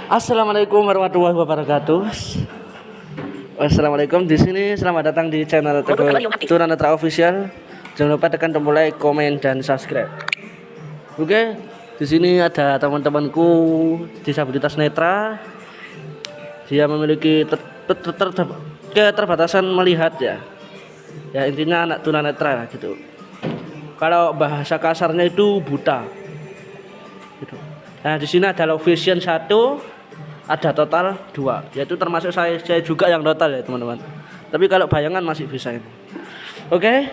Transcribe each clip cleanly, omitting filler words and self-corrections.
Assalamualaikum warahmatullahi wabarakatuh. Assalamualaikum. Di sini selamat datang di channel Teguh Tunanetra Official. Jangan lupa tekan tombol like, komen, dan subscribe. Oke, di sini ada teman-temanku disabilitas netra. Dia memiliki keterbatasan melihat ya. Ya intinya anak tunanetra gitu. Kalau bahasa kasarnya itu buta. Gitu. Nah di sini ada low vision 1, ada total 2, yaitu termasuk saya juga yang total ya teman-teman. Tapi kalau bayangan masih bisa ini. Oke,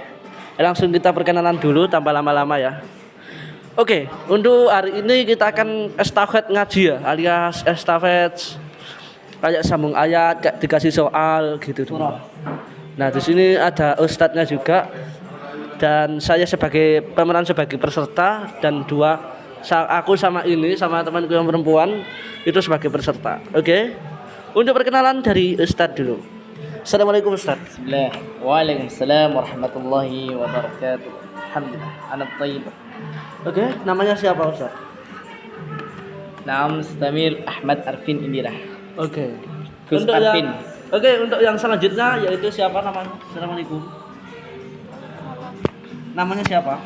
langsung kita perkenalan dulu tanpa lama-lama ya. Oke, untuk hari ini kita akan estafet ngaji ya, alias estafet kayak sambung ayat, kayak dikasih soal gitu. Nah di sini ada ustadznya juga dan saya sebagai pemeran sebagai peserta dan aku sama temanku yang perempuan itu sebagai peserta. Oke. Untuk perkenalan dari Ustadz dulu. Assalamualaikum Ustadz. Bismillah. Waalaikumsalam warahmatullahi wabarakatuh. Alhamdulillah. Anak tayyib. Oke, namanya siapa Ustadz? Naam Mustamir Ahmad Arfin Indira. Oke. Gus Arfin. Untuk yang selanjutnya yaitu siapa namanya? Assalamualaikum. Namanya siapa?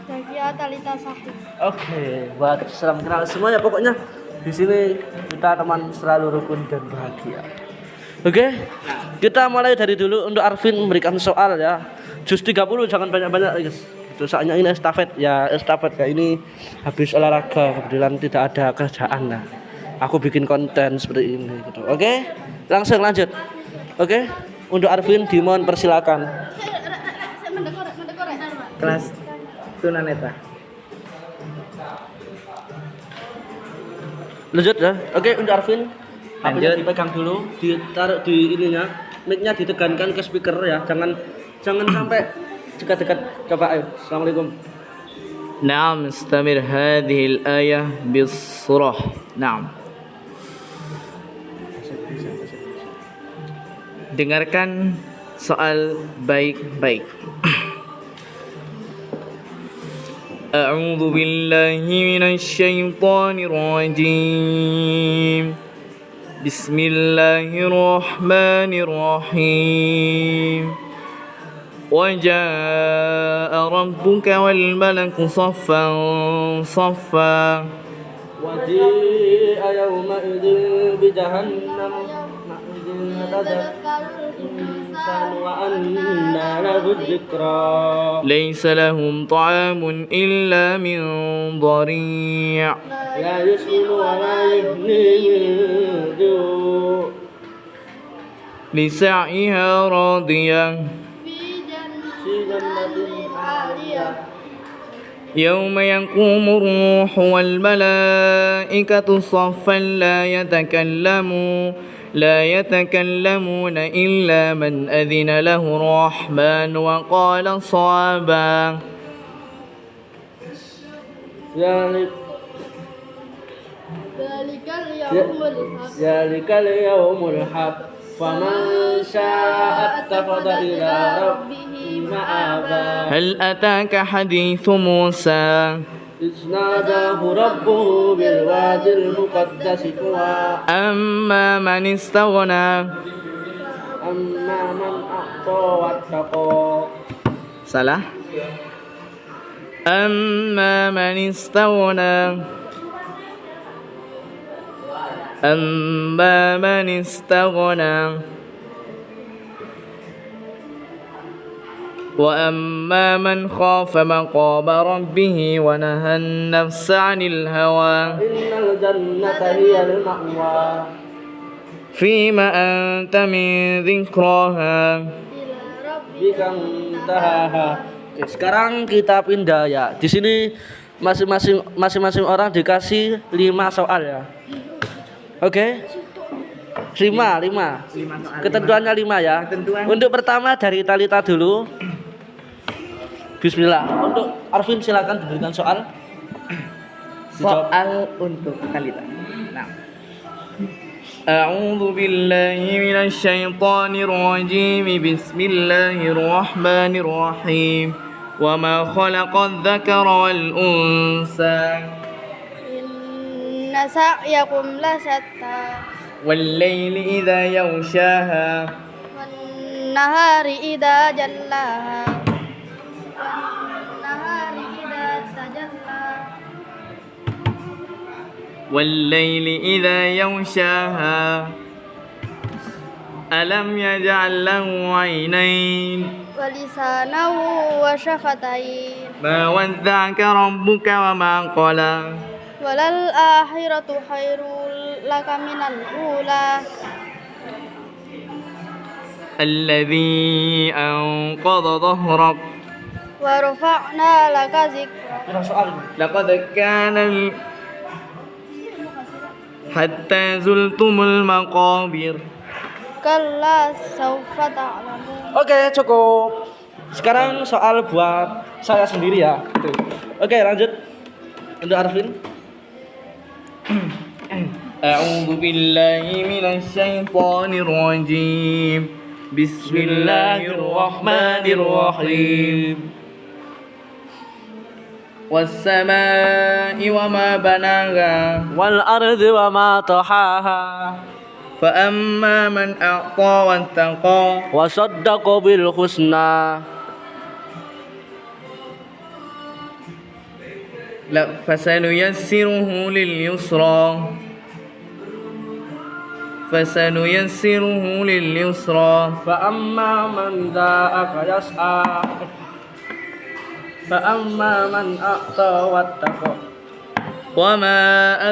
Zakia Talita Sahih. Oke, buat salam kenal semuanya. Pokoknya di sini kita teman selalu rukun dan bahagia. Oke, kita mulai dari dulu. Untuk Arvin memberikan soal ya. Jus 30, jangan banyak-banyak guys. Itu soalnya ini estafet ya, estafet kayak ini habis olahraga kebetulan tidak ada kerjaan lah. Aku bikin konten seperti ini gitu. Oke, langsung lanjut. Oke, untuk Arvin dimohon persilakan. Kelas tunanetra. Lanjut ya. Oke, untuk Arvin Lanjut. HP-nya dipegang dulu, ditaruh di ininya, mic-nya ditegankan ke speaker ya. Jangan sampai dekat-dekat. Coba ayo. Assalamualaikum. Naam istamir hadhihi al-ayah bis-surah. Naam. Dengarkan soal baik-baik. أعوذ بالله من الشيطان الرجيم بسم الله الرحمن الرحيم وجاء ربك والملك صفا صفا وجيء يومئذ بجهنم الإنسان وأنى له الذكرى ليس لهم طعام إلا من ضريع لا يسمن ولا يغني من جوع لسعيها راضية في جنة عالية يوم يقوم الروح والملائكة صفا لا يتكلمون إلا من أذن له الرحمن وقال صوابا ذلك اليوم الحق فمن شاء اتخذ إلى ربه مآبا هل أتاك حديث موسى إذ ناداه ربه بالوادي المقدس طوى أما من استغنى أما من أعطى واتقى salah أما من استغنى وأما من خاف مقام ربه ونهى النفس عن الهوى إن الجنة هي المأوى فيما أنت من ذكراها بك انتهاها. Oke, sekarang kita pindah ya. Di sini masing-masing orang dikasih 5 soal ya. Oke. 5. Ketentuannya 5 ya. Untuk pertama dari Talita dulu. Bismillah. Untuk Arvin silakan diberikan soal. soal untuk Talita. Nah. أعوذ بالله من الشيطان الرجيم بسم الله الرحمن الرحيم وما خلق الذكر والأنثى inna sa'yakum lasyatta والليل إذا يغشاها wan nahari idza jallaha wan nahari idza tajalla والليل إذا يغشاها ألم يجعل له عينين wa lisanahu wa syafatain ما ودعك ربك وما قلى walal akhiratu khairul laka minal ula الذي أنقض ظهرك wa rafa'na laka zikrak. Kira soal. لقد كان حتى زلتم المقابر Kalla sawfa ta'lamun. Oke, cukup. Sekarang soal buat saya sendiri ya. Gitu. Oke, lanjut. Untuk Arvin. أعوذ بالله من الشيطان الرجيم بسم الله الرحمن الرحيم والسماء وما بناها Wal ardi wa ma tahaha فأما من أعطى واتقى wa saddaqa bil husna. فسنيسره لليسرى فسنيسره لليسرى Fa amma man da'aka yas'a. Fa amma man a'ta wattaqa. وما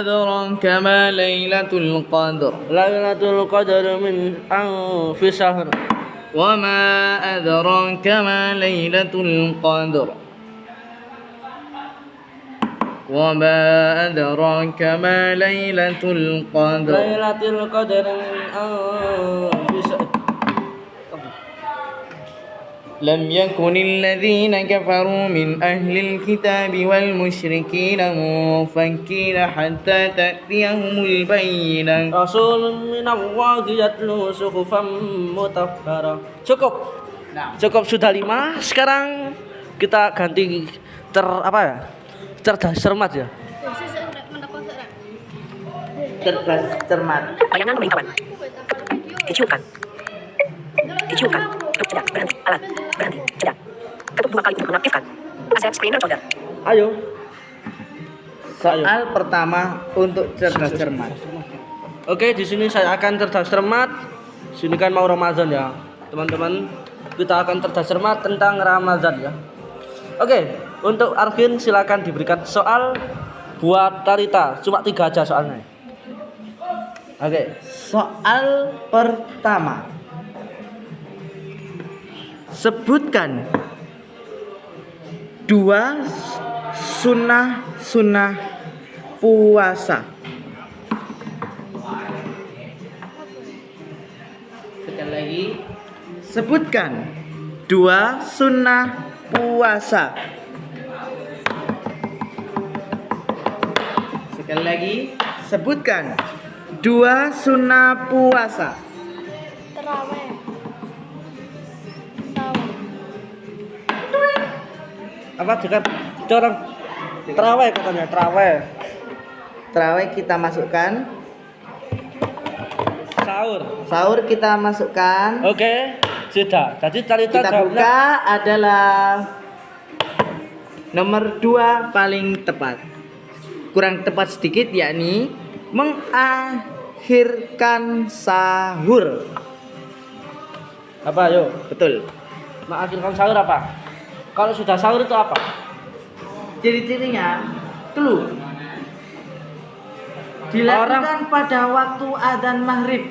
أدراك ما ليلة القدر Lailatul qadar min alfi syahr. وما أدراك ما ليلة القدر وما أدراك ما ليلة القدر Lailatul qadar min alfi syahr. لم يكن الذين كفروا من أهل الكتاب والمشركين منفكين حتى تأتيهم البينة Rasulun minallahi yatlu suhufan mutahhara. Cukup. Cukup sudah 5. Sekarang kita ganti cerdas cermat ya. cerdas cermat. Bayangan pemberitahuan. Diciumkan. Diciumkan. Tutup jeda. Berhenti. Alat. Berhenti. Jeda. Ketuk 2 kali untuk mengaktifkan. Accept screen recorder. Ayo. Soal pertama untuk cerdas cermat. Oke, di sini saya akan cerdas cermat. Sini kan mau Ramadan ya, teman-teman. Kita akan cerdas cermat tentang Ramadan ya. Oke, untuk Arvin silakan diberikan soal buat Tarita. Cuma 3 aja soalnya. Oke. Soal pertama. Sebutkan 2 sunnah puasa. Sekali lagi. Sebutkan 2 sunnah puasa. Sekali lagi. Sebutkan 2 sunnah puasa. Terawih. Apa dekat orang terawih katanya, terawih. Terawih kita masukkan. Sahur. Sahur kita masukkan. Oke, sudah. Jadi Tarita Kita jawabnya buka adalah nomor 2 paling tepat. Kurang tepat sedikit yakni mengakhirkan sahur. apa? Yuk. Betul. Mengakhirkan sahur apa? Kalau sudah sahur itu apa? Ciri-cirinya clue. Dilakukan pada waktu adzan maghrib.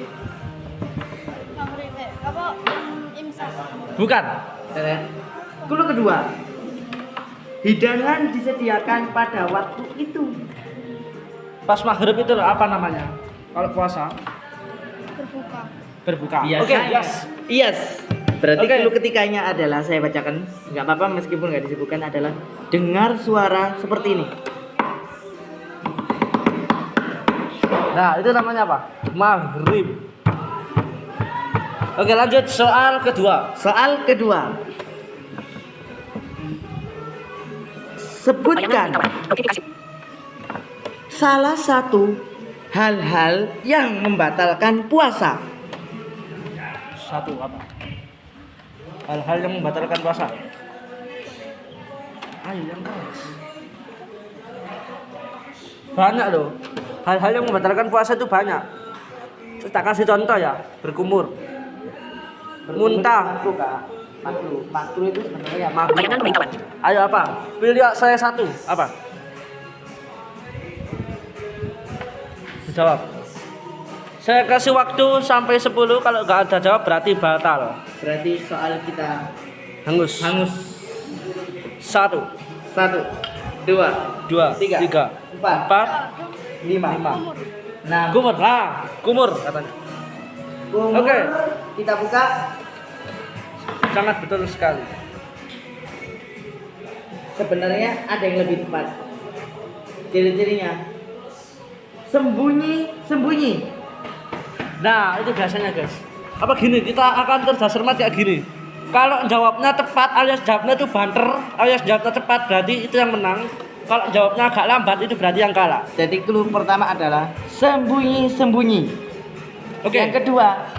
Maghrib. Apa? Imsak. Bukan. Clue kedua. Hidangan disediakan pada waktu itu. Pas maghrib itu apa namanya? Kalau puasa Berbuka. berbuka. Biasanya. Oke, yes. Yes. Berarti Oke. clue ketiganya adalah, saya bacakan, nggak apa-apa meskipun nggak disebutkan, adalah dengar suara seperti ini. Nah, itu namanya apa? Maghrib. Oke, lanjut soal kedua. Soal kedua. Bayangan Sebutkan pemberitahuan. Notifikasi. salah satu hal-hal yang membatalkan puasa. Satu apa? Hal-hal yang membatalkan puasa. Ayo yang keras. Banyak loh. Hal-hal yang membatalkan puasa itu banyak. Tak kasih contoh ya, berkumur. Muntah. Makruh itu sebenarnya Makruh. Layanan pemberitahuan. Ayo apa? Pilih saya satu. Apa? Jawab. Saya kasih waktu sampai 10. Kalau nggak ada jawab berarti batal. berarti soal kita Hangus. hangus. 1, 1, 2, 2, Tiga. 3, 4, 4, 5, 6. Kumur lah, kumur katanya. Oke. Kita buka. Sangat betul sekali. Sebenarnya ada yang lebih tepat. Ciri-cirinya sembunyi. Nah, itu biasanya guys. Apa gini, kita akan cerdas cermat kayak gini. Kalau jawabnya tepat alias jawabnya itu banter, alias jawabnya tepat berarti itu yang menang. Kalau jawabnya agak lambat itu berarti yang kalah. Jadi clue pertama adalah sembunyi. Oke. Yang kedua,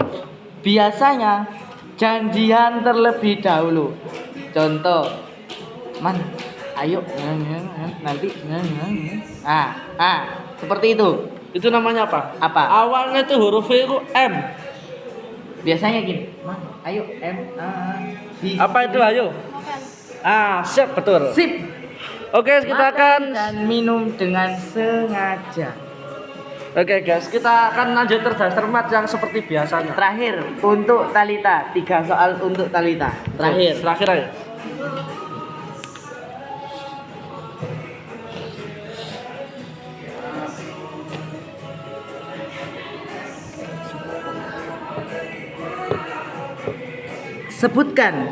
biasanya janjian terlebih dahulu. Contoh, man, ayo, nanti, seperti itu. Itu namanya apa? Apa? Awalnya itu huruf itu M. Biasanya gini, man, ayo, Apa itu ayo? Makan. Siap betul. Sip. Oke, kita akan dan minum dengan sengaja. Oke guys, kita akan lanjut cerdas cermat yang seperti biasanya. Terakhir untuk Talita, 3 soal untuk Talita. Terakhir aja. Sebutkan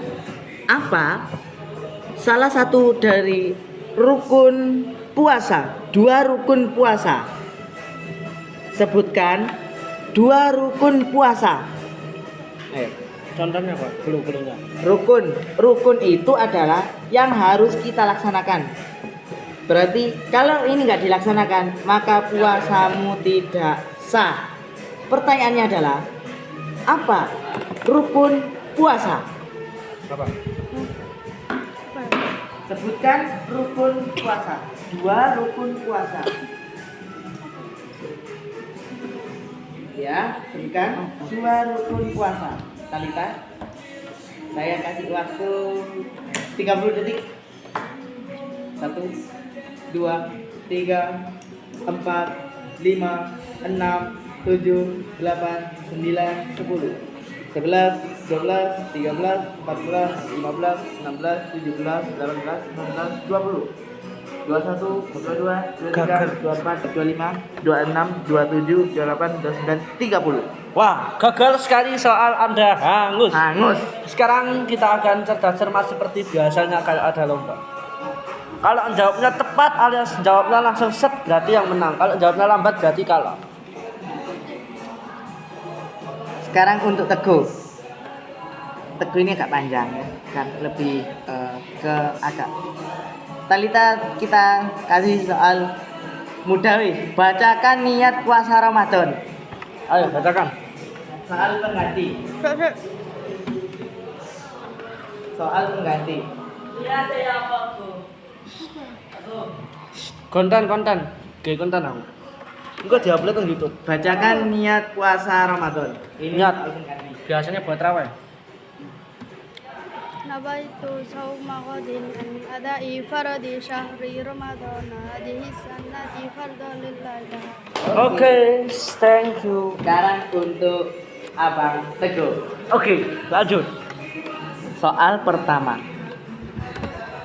apa salah satu dari rukun puasa, 2 rukun puasa. Sebutkan 2 rukun puasa. Ayo. Contohnya apa? Belum. Rukun itu adalah yang harus kita laksanakan. Berarti kalau ini nggak dilaksanakan maka puasamu tidak sah. Pertanyaannya adalah apa rukun puasa? Apa? Sebutkan rukun puasa. 2 rukun puasa. Ya, sebutkan 2 rukun puasa. Talita, saya kasih waktu 30 detik. 1, 2, 3, 4, 5, 6, 7, 8, 9, 10, 11, 12, 13, 14, 15, 16, 17, 18, 19, 20, 21, 22, 23, 24, 25, 26, 27, 28, 29, 30. Wah, gagal sekali soal Anda hangus. Hangus. Sekarang kita akan cerdas cermat seperti biasanya kayak ada lomba. Kalau jawabnya tepat alias jawabnya langsung set berarti yang menang. Kalau jawabnya lambat berarti kalah. Sekarang untuk Teguh. Teguh ini agak panjang ya, kan lebih ke agak. Talita kita kasih soal mudah wis. Bacakan niat puasa Ramadan. Ayo bacakan. Soal pengganti. Soal pengganti. Konten. Oke, konten aku. Enggak diupload ke YouTube. Bacakan niat puasa Ramadan. Ini Niat. soal pengganti. Biasanya buat raweh. Nabaitu sauma ghadin an adai faradi syahri Ramadan hadhihi sanati fardhu lillahi. Oke, thank you. Sekarang untuk Abang Teguh. Oke, lanjut. Soal pertama.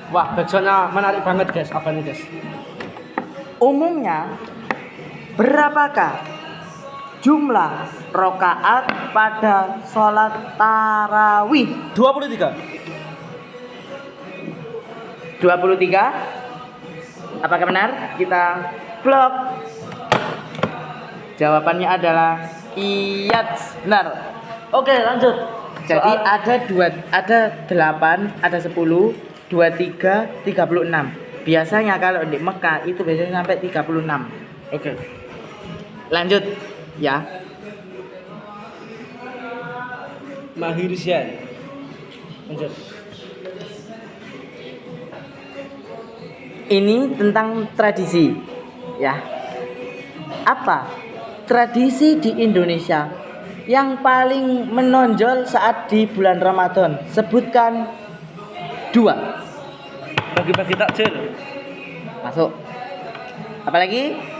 Wah, backsoundnya menarik banget guys. Apa nih guys? Umumnya berapakah jumlah rokaat pada sholat tarawih? 23. 23. Apakah benar? Kita blok. Jawabannya adalah iya, benar. Oke, lanjut. Jadi ada 8, ada 10, 23, 36. Biasanya kalau di Mekah itu biasanya sampai 36. Oke. Lanjut ya. Mahirsian. Lanjut. Ini tentang tradisi ya. Apa tradisi di Indonesia yang paling menonjol saat di bulan Ramadan? Sebutkan 2. Bagi-bagi takjil. Masuk. Apalagi?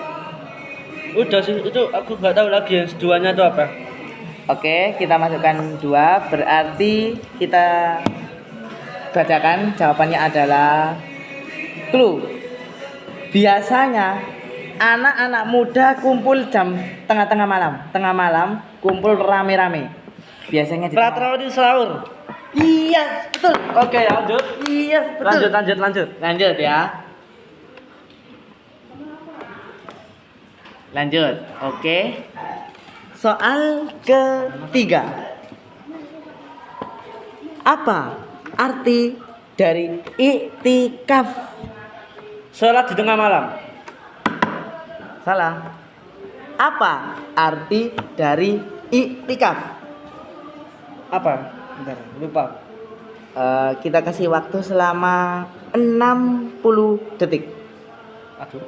Udah sih, itu aku nggak tahu lagi yang keduanya itu apa. Oke, kita masukkan 2. Berarti kita bacakan jawabannya adalah clue. Biasanya anak-anak muda kumpul jam tengah malam kumpul rame-rame. Biasanya di Terawih sahur. Iya, betul. Oke, lanjut. Iya, betul. Lanjut. Lanjut ya. Lanjut. Oke. Soal ketiga. Apa arti dari iktikaf? Sholat di tengah malam. Salah. Apa arti dari iktikaf? Apa? Bentar, lupa. Kita kasih waktu selama 60 detik. Aduh.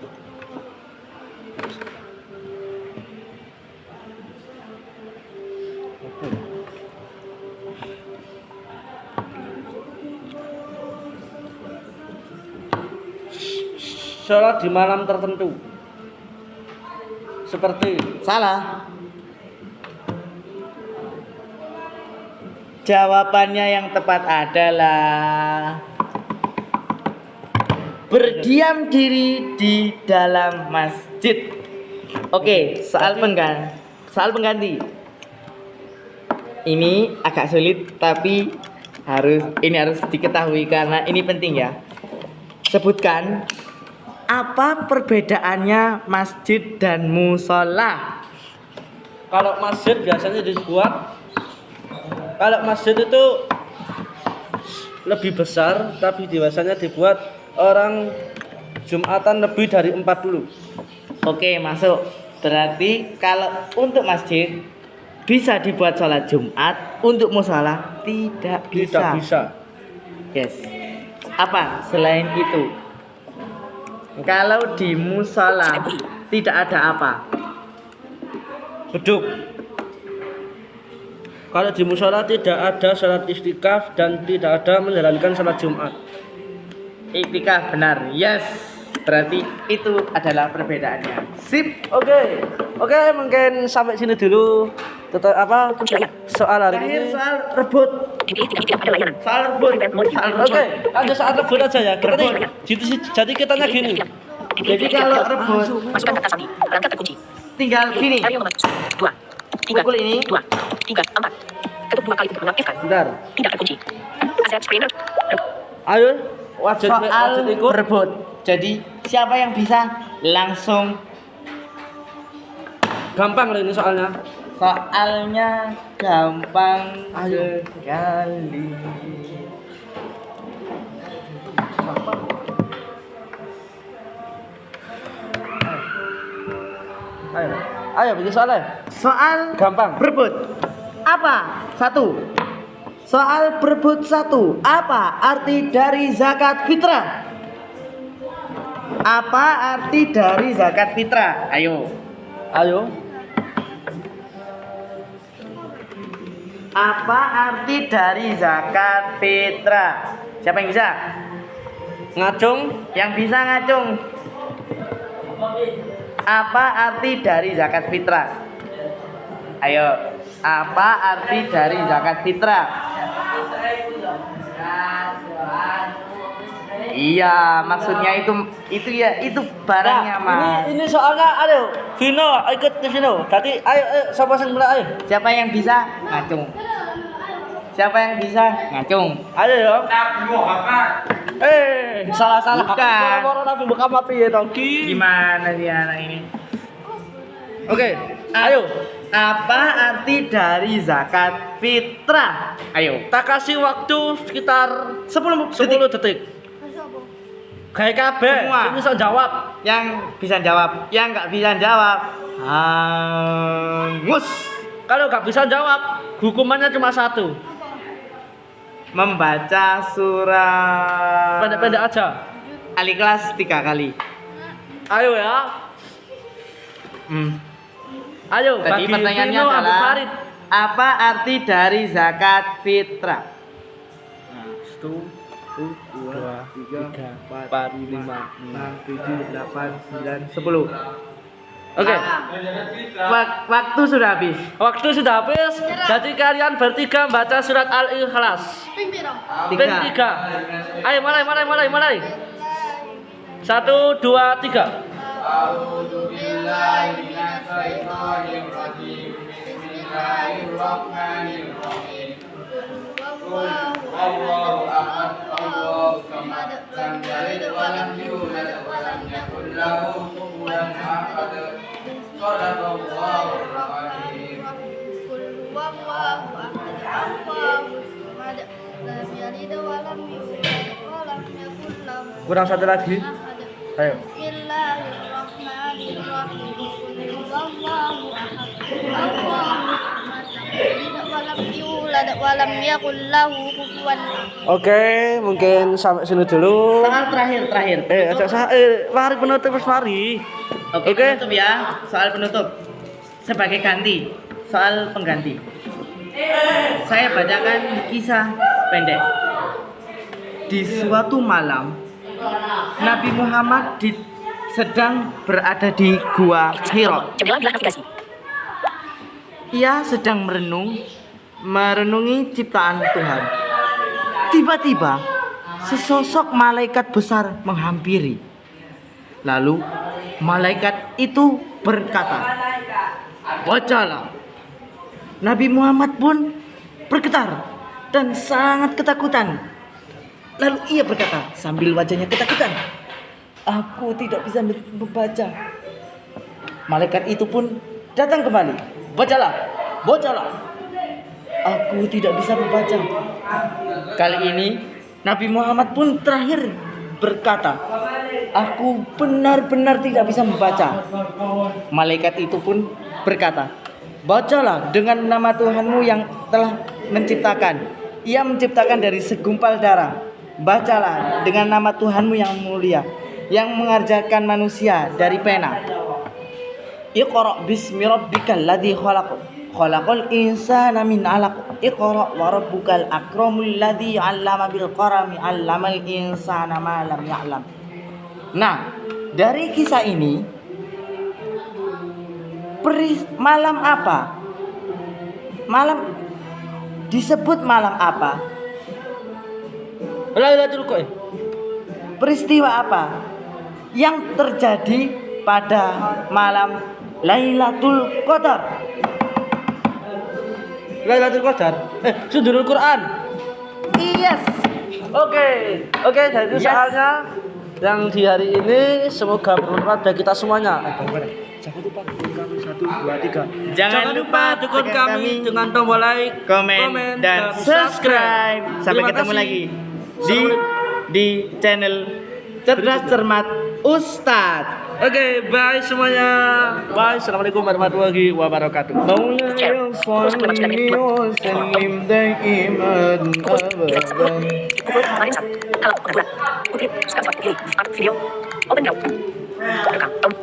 Sholat di malam tertentu. Seperti Salah. Jawabannya yang tepat adalah berdiam diri di dalam masjid. Oke, soal pengganti. Ini agak sulit tapi harus diketahui karena ini penting ya. Sebutkan apa perbedaannya masjid dan musola? kalau masjid biasanya dibuat, kalau masjid itu lebih besar tapi biasanya dibuat orang Jumatan lebih dari 40. Oke, masuk. Berarti kalau untuk masjid bisa dibuat sholat Jumat, untuk musola tidak bisa. Tidak bisa. Yes. Apa selain itu? Kalau di musola tidak ada apa? Beduk. Kalau di musola tidak ada sholat istikaf dan tidak ada menjalankan sholat Jumat. Iktikaf benar. Yes. Berarti itu adalah perbedaannya. Sip. Oke, mungkin sampai sini dulu. Soal hari Terakhir ini. soal rebut. Tidak ada layanan. Soal rebut. Oke, lanjut soal rebut aja ya. Kita nih, jadi kitanya gini. Jadi kalau rebut Masukkan kata sandi. Perangkat terkunci. tinggal gini. Ayo nomor 2, 3, Pukul ini. 2, 3, 4. Ketuk 2 kali untuk mengaktifkan. Bentar. Tidak terkunci. Asset screener. Ayo, wajib Soal ikut. rebut. Jadi siapa yang bisa langsung? Gampang loh ini soalnya. Soalnya gampang Ayo. sekali. Ayo bikin soalnya. Soal Gampang. berebut. Apa? 1. Soal berebut 1. Apa arti dari zakat fitrah? Apa arti dari zakat fitrah? Ayo. Apa arti dari zakat fitrah? Siapa yang bisa? Ngacung. Yang bisa ngacung. Apa arti dari zakat fitrah? Ayo. Apa arti dari zakat fitrah? Iya, maksudnya itu ya, itu barangnya, Mas. Ini soalnya ayo Vino ikut ke Vino. Tadi ayo siapa yang mulai ayo. Siapa yang bisa ngacung? Siapa yang bisa ngacung? Ayo ya. Salah. Bukan. Orang Nabi buka mati ya Toki. Gimana sih anak ini? Oke, ayo. Apa arti dari zakat fitrah? Ayo. Tak kasih waktu sekitar 10 detik. Masuk apa? Kayak kabeh, Semua. sing bisa jawab. Yang bisa jawab, yang nggak bisa jawab hangus. Kalau nggak bisa jawab, hukumannya cuma satu. Membaca surat Pendek-pendek aja. Al-Ikhlas 3 kali. Ayo ya. Ayo, Tadi bagi pertanyaannya Vino, Abu adalah Farid. apa arti dari zakat fitrah? Satu, dua, tiga, empat, lima, enam. 7, 8, 9, 10. Oke, Waktu sudah habis. waktu sudah habis. Jadi kalian bertiga baca surat Al-Ikhlas. Pimpin dong. Tiga. Ayo mulai. Satu, dua, tiga. A'udzu billahi minasyaitonir rajim. Bismillahirrahmanirrahim. Allahu ahad, Allahu samad, lam yalid wa lam yulad wa lam yakul lahu kufuwan ahad. Shadaqallahul azim. Qul huwallahu ahad, Allahu samad, lam yalid wa lam yulad wa lam yakul lahu Kurang satu lagi. ahad. Ayo. Bismillahirrahmanirrahim. Qul huwallahu ahad, Allahu samad, wa lam yulad wa lam yakul lahu kufuwan ahad. Oke, mungkin sampai sini dulu. Soal terakhir. Ajak saya. Mari penutup, mari. Oke, penutup ya. Soal penutup. Sebagai ganti, soal pengganti. Saya bacakan kisah pendek. Di suatu malam, Nabi Muhammad sedang berada di Gua Hira. Jendela bilang navigasi. Ia sedang merenungi ciptaan Tuhan. Tiba-tiba, sesosok malaikat besar menghampiri. Lalu, malaikat itu berkata, "Bacalah." Nabi Muhammad pun bergetar dan sangat ketakutan. Lalu ia berkata sambil wajahnya ketakutan, "Aku tidak bisa membaca." Malaikat itu pun datang kembali. Bacalah. Aku tidak bisa membaca. Kali ini Nabi Muhammad pun terakhir berkata, "Aku benar-benar tidak bisa membaca." Malaikat itu pun berkata, "Bacalah dengan nama Tuhanmu yang telah menciptakan. Ia menciptakan dari segumpal darah. Bacalah dengan nama Tuhanmu yang mulia, yang mengajarkan manusia dari pena. Iqra bismi rabbikal ladzi khalaq. Khalaqal insana min 'alaq. Iqra wa rabbukal akramul ladzi 'allama bil qalami 'allamal insana ma lam ya'lam." Nah, dari kisah ini malam apa? Disebut malam apa? Peristiwa apa yang terjadi pada malam Lailatul Qadar? Lailatul Qadar. Sundurul Quran. Yes. Oke, jadi Yes. soalnya yang di hari ini semoga bermanfaat bagi kita semuanya. Jangan lupa dukung kami 1, 2, 3. Jangan lupa dukung tekan kami kami, dengan tombol like, komen dan subscribe. Sampai Terima ketemu kasih. lagi di channel Cerdas Cermat Ustadz. Oke, bye semuanya. Bye. Assalamualaikum warahmatullahi wabarakatuh. Maulaya salli wa sallim daiman abadan. Pukul kemarin saat. Kalau pengaturan. Putri, suka suka pilih. Start video. Open now. Rekam. Tom.